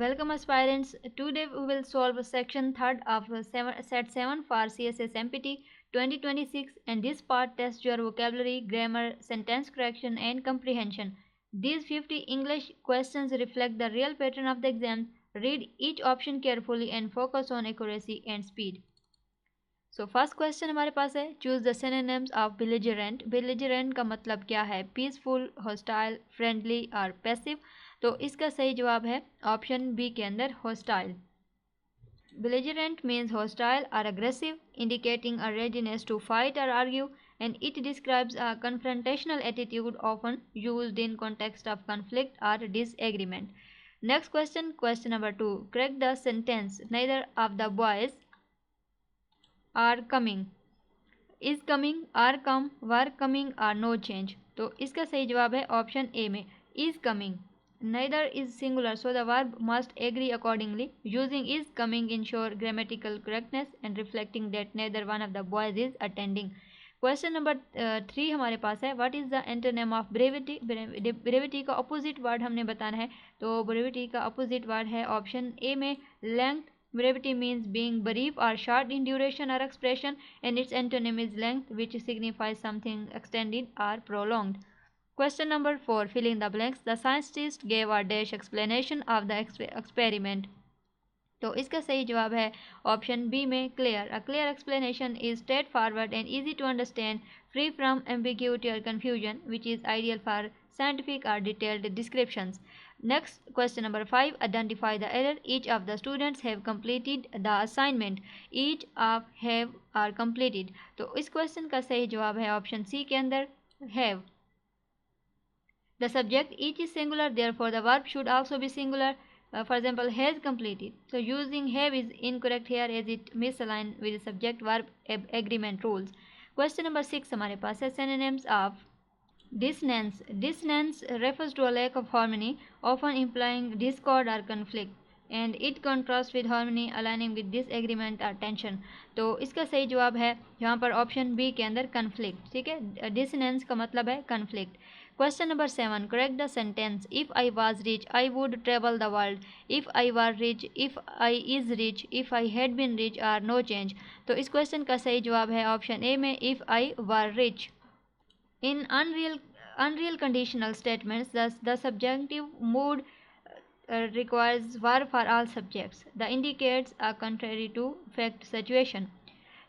Welcome aspirants. Today we will solve section 3rd of set 7 for CSS MPT 2026, and this part tests your vocabulary, grammar, sentence correction and comprehension. These 50 English questions reflect the real pattern of the exam. Read each option carefully and focus on accuracy and speed. So first question हमारे पास है, choose the synonyms of belligerent. Belligerent का मतलब क्या है? Peaceful, hostile, friendly और passive. तो इसका सही जवाब है ऑप्शन बी के अंदर hostile. Belligerent means hostile or aggressive, indicating a readiness to fight or argue, and it describes a confrontational attitude often used in context of conflict or disagreement. Next question, question number 2. Correct the sentence. Neither of the boys are coming. Is coming, are come, were coming, are no change. तो इसका सही जवाब है option A में is coming. neither is singular, so the verb must agree accordingly. Using is coming ensure grammatical correctness and reflecting that neither one of the boys is attending. Question number 3 हमारे पास है, what is the antonym of brevity. Brevity का opposite word हमने बताना है, तो brevity का opposite word है ऑप्शन ए में length. Brevity means being brief or short in duration or expression, and its antonym is length, which signifies something extended or prolonged. Question number 4. Fill in the blanks. The scientist gave a dash explanation of the experiment. तो इसका सही जवाब है option B में clear. A clear explanation is straight forward and easy to understand, free from ambiguity और confusion, which is ideal for scientific or detailed descriptions. Next, question number 5. Identify the error. Each of the students have completed the assignment. Each of have are completed. तो इस question का सही जवाब है option C के अंदर have. The subject each is singular, therefore the verb should also be singular. For example, has completed. So using have is incorrect here as it misaligned with the subject verb agreement rules. Question number 6 हमारे पास है, synonyms of dissonance. Dissonance refers to a lack of harmony, often implying discord or conflict, and it contrasts with harmony, aligning with disagreement or tension. तो इसका सही जवाब है यहाँ पर ऑप्शन बी के अंदर conflict. ठीक है, dissonance का मतलब है conflict. Question number 7. Correct the sentence. If I was rich, I would travel the world. If I were rich, if I is rich, if I had been rich, or no change. तो इस question का सही जवाब है option A में if I were rich. In unreal conditional statements, thus the subjunctive mood requires verb for all subjects. The indicates are contrary to fact situation.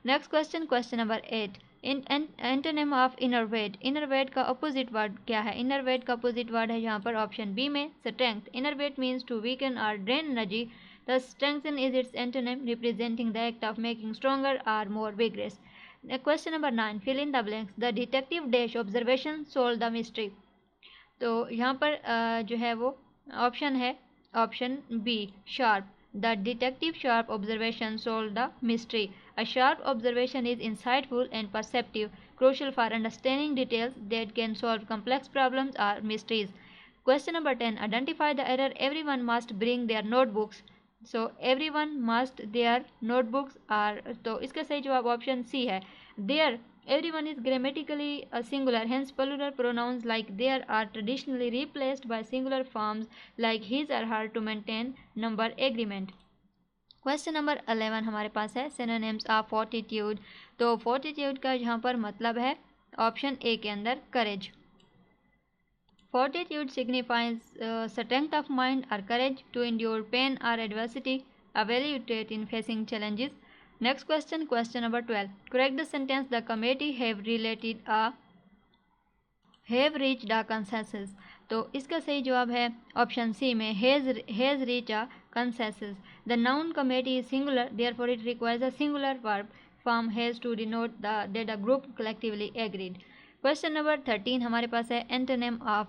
Next question, question number 8. Antonym of enervate. Enervate का opposite word क्या है? इनरवेट का opposite word है यहाँ पर option B में strength. Enervate means to weaken or drain energy. The strengthen is its antonym, representing the act of making stronger or more vigorous. Question number 9. Fill in the blanks. The detective dash observation solve the mystery. तो यहाँ पर जो है वो option है option B sharp. The detective sharp observation solved the mystery. A sharp observation is insightful and perceptive, crucial for understanding details that can solve complex problems or mysteries. Question number 10. Identify the error. Everyone must bring their notebooks. So everyone must their notebooks are, तो इसका सही जवाब option C है. There everyone is grammatically a singular, hence plural pronouns like there are traditionally replaced by singular forms like his or her to maintain number agreement. Question number 11 हमारे पास है synonyms of fortitude. तो fortitude का यहाँ पर मतलब है option A के अंदर courage. Fortitude signifies strength of mind or courage to endure pain or adversity, a value trait in facing challenges. Next question, question number 12. Correct the sentence. The committee have reached a consensus. तो इसका सही जवाब है option सी में has reached a consensus. The noun committee is singular, therefore it requires a singular verb form has to denote that the group collectively agreed. Question number 13 हमारे पास है antonym of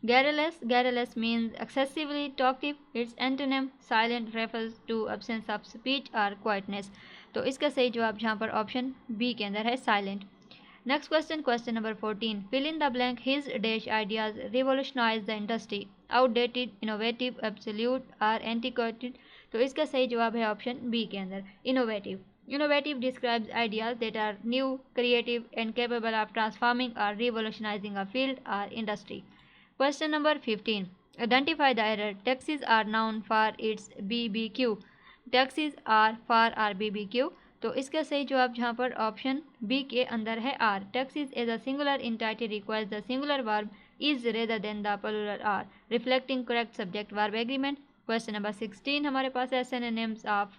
garrulous. Garrulous means excessively talkative. Its antonym silent refers to absence of speech or quietness. तो इसका सही जवाब यहाँ पर option B के अंदर है silent. Next question, question number 14. Fill in the blank. His dash ideas revolutionized the industry. Outdated, innovative, absolute or antiquated. तो इसका सही जवाब है ऑप्शन बी के अंदर innovative. Innovative describes ideas that are new, creative and capable of transforming or revolutionizing a field or industry. Question number 15. Identify the error. Taxis are noun for its BBQ. Taxis are for our BBQ. तो इसका सही जवाब जहाँ पर option B के अंदर है are. Taxis is a singular entity requires the singular verb is rather than the plural are, reflecting correct subject verb agreement. Question number 16 हमारे पास है synonyms of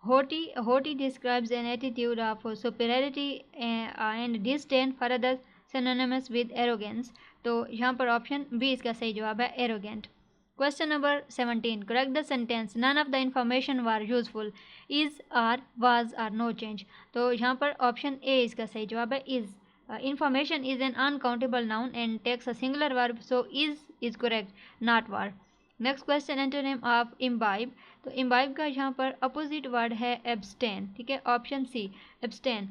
haughty. Haughty describes an attitude of superiority and disdain for others, synonymous with arrogance. तो यहाँ पर option B इसका सही जवाब है arrogant. Question number 17. Correct the sentence. None of the information were useful. Is or was or no change. तो यहाँ पर ऑप्शन ए इसका सही जवाब है is. Information is an uncountable noun and takes a singular verb, so is correct, not were. Next question antonym of imbibe. तो imbibe का यहाँ पर अपोजिट वर्ड है एब्सटेन. ठीक है, option C abstain.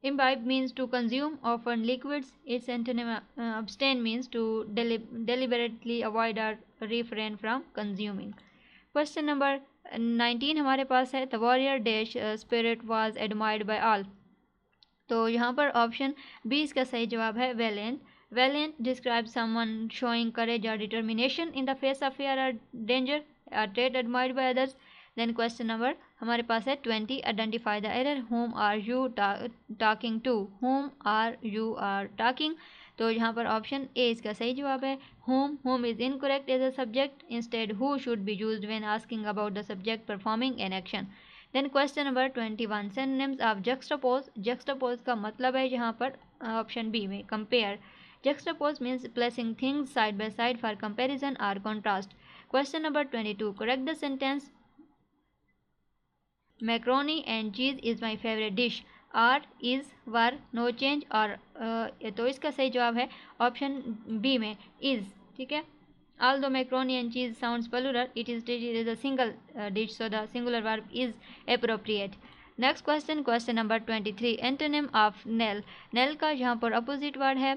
Imbibe means to consume often liquids. Its antonym abstain means to deliberately avoid or refrain from consuming. Question number 19 हमारे पास है the warrior dash spirit was admired by all. तो यहाँ पर option B इसका सही जवाब है valiant. Valiant describes someone showing courage or determination in the face of fear or danger, a trait admired by others. Then question number हमारे पास है 20. Identify the error. Whom are you talking to? Whom are you are talking? तो यहाँ पर option A इसका सही जवाब है whom is incorrect as a subject. Instead who should be used when asking about the subject performing an action. Then question number 21. Synonyms of juxtapose. Juxtapose का मतलब है यहाँ पर ऑप्शन बी में compare. Juxtapose means placing things side by side for comparison or contrast. Question number 22. Correct the sentence. Macaroni and cheese is my favorite dish. Are, is, were, no change और तो इसका सही जवाब है option B में is. ठीक है. Although macaroni and cheese sounds plural, it is treated as a single dish, so the singular verb is appropriate. Next question, question number 23. Antonym of knell. Knell का यहाँ पर opposite word है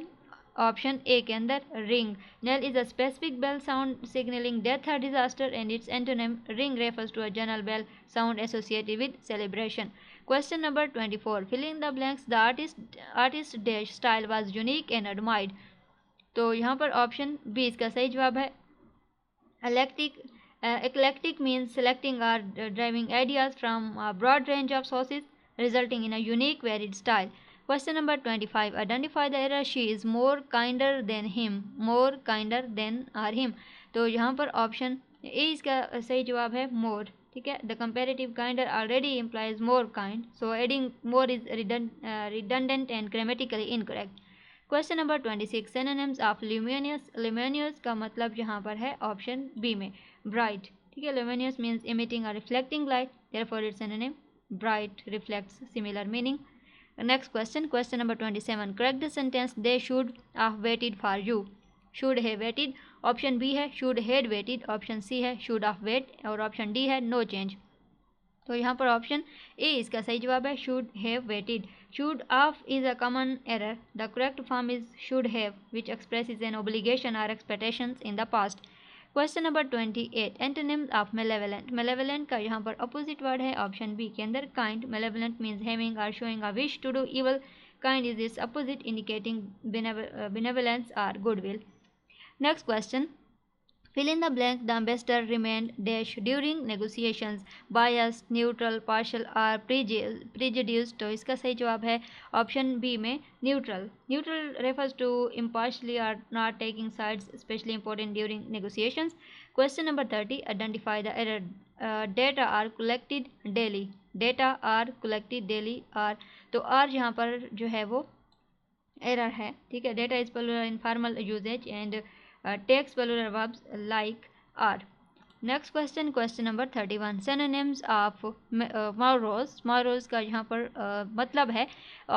option A के अंदर ring. Knell is a specific bell sound signalling death or disaster and its antonym ring refers to a general bell sound associated with celebration. Question number 24. Filling the blanks. The artist dash style was unique and admired. तो यहाँ पर option B इसका सही जवाब है eclectic means selecting or deriving ideas from a broad range of sources resulting in a unique varied style. Question number 25. Identify the error. She is more kinder than him. More kinder than or him. तो यहाँ पर option A इसका सही जवाब है more. ठीक है. The comparative kinder already implies more kind. So adding more is redundant and grammatically incorrect. Question number 26. Synonyms of luminous. Luminous का मतलब यहाँ पर है ऑप्शन बी में bright. ठीक है. Luminous means emitting or reflecting light. Therefore its synonym bright reflects similar meaning. Next question, question number 27. Correct the sentence. They should have waited for you. Should have waited. Option B है should had waited. Option C है should have wait और option D है no change. तो यहाँ पर option A इसका सही जवाब है should have waited. Should have is a common error. The correct form is should have, which expresses an obligation or expectations in the past. Question number 28. Antonyms of malevolent. Malevolent का यहाँ पर opposite word है option B के अंदर kind. Malevolent means having or showing a wish to do evil. Kind is its opposite indicating benevolence और goodwill. Next question. Fill in the blank. The ambassador remained dash during negotiations. Biased, neutral, partial or prejudiced. तो इसका सही जवाब है option B में neutral. Neutral refers to impartially or not taking sides, especially important during negotiations. Question number 30. Identify the error. Data are collected daily. Data are collected daily. और तो R यहाँ पर जो है वो error है. ठीक है. Data is plural in formal usage and takes plural verbs like are. Next question, question number 31. Synonyms of morose. Morose का यहाँ पर मतलब है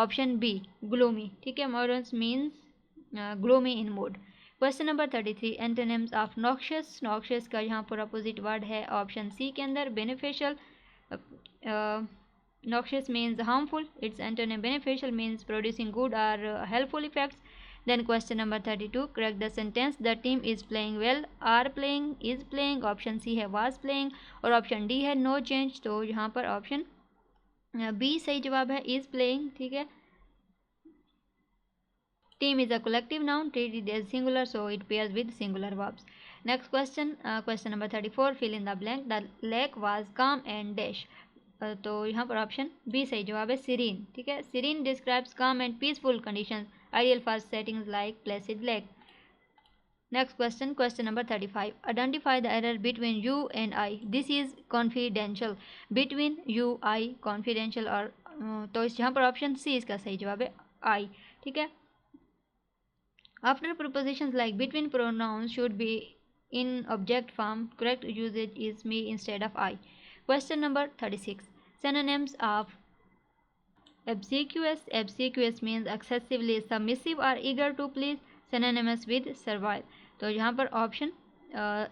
ऑप्शन बी gloomy. ठीक है. morose means gloomy in mood. Question number 33. Antonyms of noxious. Noxious का यहाँ पर opposite word है ऑप्शन सी के अंदर beneficial. Noxious means harmful. Its antonym beneficial means producing good or helpful effects. Then question number 32. Correct the sentence. The team is playing well. Are playing, is playing. Option C है was playing और option D है no change. तो यहाँ पर option B सही जवाब है is playing. ठीक है. Team is a collective noun treated as singular, so it pairs with singular verbs. Next question, question number 34. Fill in the blank. The lake was calm and dash. तो यहाँ पर option B सही जवाब है, serene. ठीक है, serene describes calm and peaceful conditions, ideal for settings like placid lake. Next question, question number 35. Identify the error between you and I. This is confidential. Between you, I, confidential और तो इस यहाँ पर option C इसका सही जवाब है, I. ठीक है. After prepositions like between, pronouns should be in object form. Correct usage is me instead of I. Question number 36. Synonyms of obsequious. Obsequious means excessively submissive or eager to please. Synonymous with servile. तो यहाँ पर option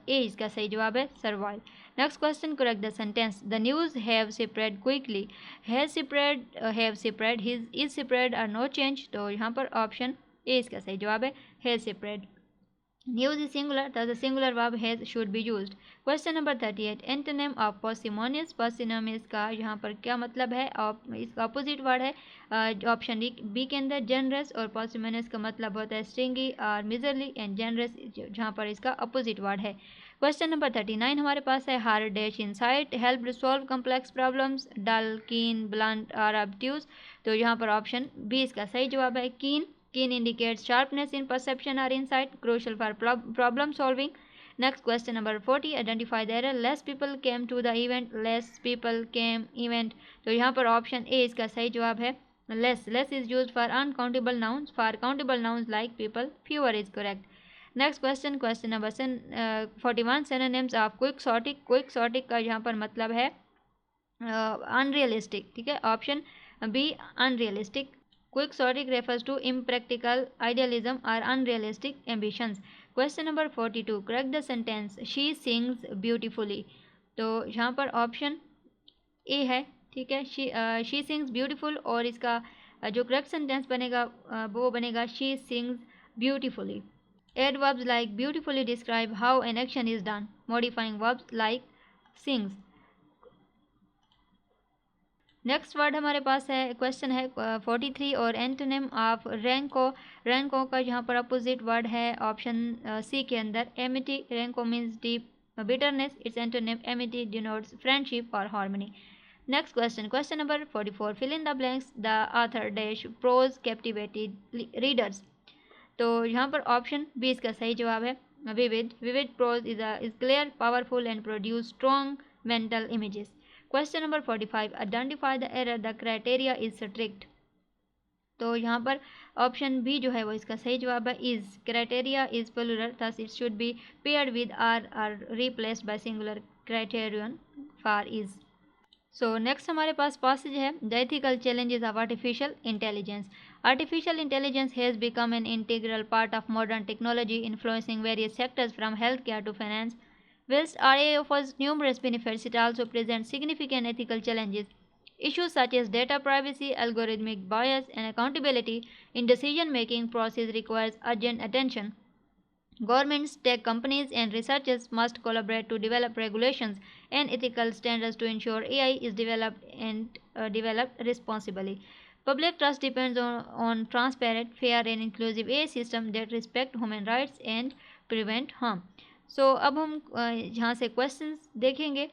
A इसका सही जवाब है, servile. Next question, correct the sentence. The news have spread quickly. Has spread, have spread, his, is spread or no change. तो यहाँ पर ऑप्शन ए इसका सही जवाब है, has spread. News is singular, thus the singular verb has should be used. Question number 38. Antonym of parsimonious. Parsimonious का यहाँ पर क्या मतलब है? इसका अपोजिट वर्ड है ऑप्शन बी के अंदर, जनरस, और parsimonious का मतलब होता है स्ट्रिंगी और मिजरली, एंड जनरस जहाँ पर इसका अपोजिट वर्ड है. क्वेश्चन नंबर 39 हमारे पास है, hard dash insight, help solve complex problems, dull, keen, blunt और ऑब्ट्यूज. तो यहाँ पर ऑप्शन बी इसका सही जवाब है, कीन. Keen indicates sharpness in perception or insight, crucial for problem solving. Next question number 40. Identify the error. Less people came to the event. Less people came event. तो यहाँ पर ऑप्शन ए इसका सही जवाब है, less. Less is used for uncountable nouns. For countable nouns like people, fewer is correct. Next question, question number 41. Synonyms of quixotic. Quixotic का यहाँ पर मतलब है unrealistic. ठीक है, option B unrealistic. Quixotic refers to impractical idealism or unrealistic ambitions. Question number 42. Correct the sentence. She sings beautifully. तो यहाँ पर ऑप्शन ए है. ठीक है, she sings beautiful, और इसका जो करेक्ट सेंटेंस बनेगा वो बनेगा she sings beautifully. Add verbs like beautifully describe how an action is done. Modifying verbs like sings. Next word हमारे पास है, क्वेश्चन है 43. और एंटोनिम ऑफ रैंको. रैंको का यहाँ पर अपोजिट वर्ड है ऑप्शन सी के अंदर, amity. Rancour means deep bitterness. Its antonym amity denotes friendship और harmony. Next question, question number 44. Fill in the blanks. The author dash prose captivated readers. तो यहाँ पर ऑप्शन बी इसका सही जवाब है, vivid. Vivid prose is clear, powerful and produce strong mental images. Question number 45. Identify the error. The criteria is strict. तो यहाँ पर ऑप्शन बी जो है वो इसका सही जवाब है, is. Criteria is plural, thus it should be paired with are replaced by singular criterion for is. So next हमारे पास पैसेज है, the ethical challenges of artificial intelligence. Artificial intelligence has become an integral part of modern technology, influencing various sectors from healthcare to finance. Whilst AI offers numerous benefits, it also presents significant ethical challenges. Issues such as data privacy, algorithmic bias, and accountability in decision-making process requires urgent attention. Governments, tech companies, and researchers must collaborate to develop regulations and ethical standards to ensure AI is developed responsibly. Public trust depends on transparent, fair, and inclusive AI systems that respect human rights and prevent harm. सो अब हम यहाँ से questions देखेंगे.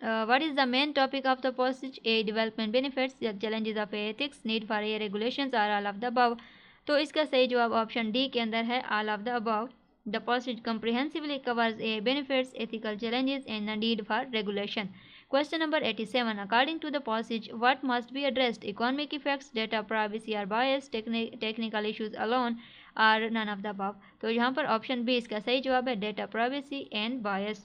What is the main topic of the passage? A development benefits, challenges of ethics, need for a regulations or all of the above. तो इसका सही जवाब ऑप्शन डी के अंदर है, all of the above. The passage comprehensively covers a benefits, ethical challenges, and the need for regulation. Question number 87. According to the passage, what must be addressed? Economic effects, data privacy or bias, technical issues alone, or none of the above. तो यहाँ पर option B इसका सही जवाब है, data privacy and bias.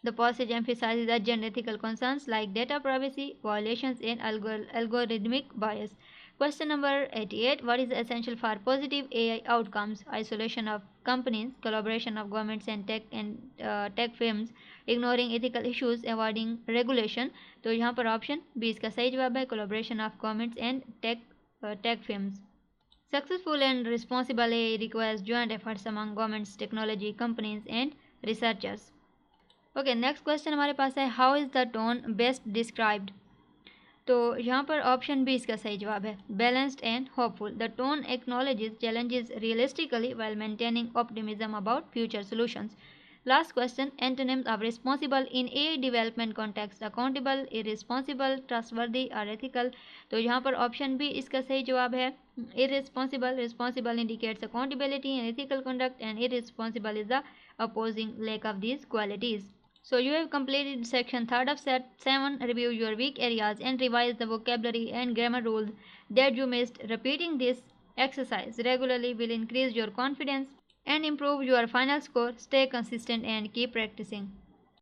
The passage emphasizes urgent ethical concerns like data privacy, violations, and algorithmic bias. Question number 88. What is essential for positive AI outcomes? Isolation of companies, collaboration of governments and tech firms, ignoring ethical issues, avoiding regulation. तो यहाँ पर option B इसका सही जवाब है, collaboration of governments and tech firms. Successful and responsible AI requires joint efforts among governments, technology companies, and researchers. Okay, next question हमारे पास है, how is the tone best described? तो यहाँ पर ऑप्शन बी इसका सही जवाब है, balanced and hopeful. The tone acknowledges challenges realistically while maintaining optimism about future solutions. Last question, antonyms of responsible in a development context: accountable, irresponsible, trustworthy or ethical। तो यहाँ पर ऑप्शन बी इसका सही जवाब है, irresponsible। Responsible indicates accountability and ethical conduct, and irresponsible is the opposing lack of these qualities. So you have completed section 3rd of set 7. Review your weak areas and revise the vocabulary and grammar rules that you missed. Repeating this exercise regularly will increase your confidence and improve your final score. Stay consistent and keep practicing.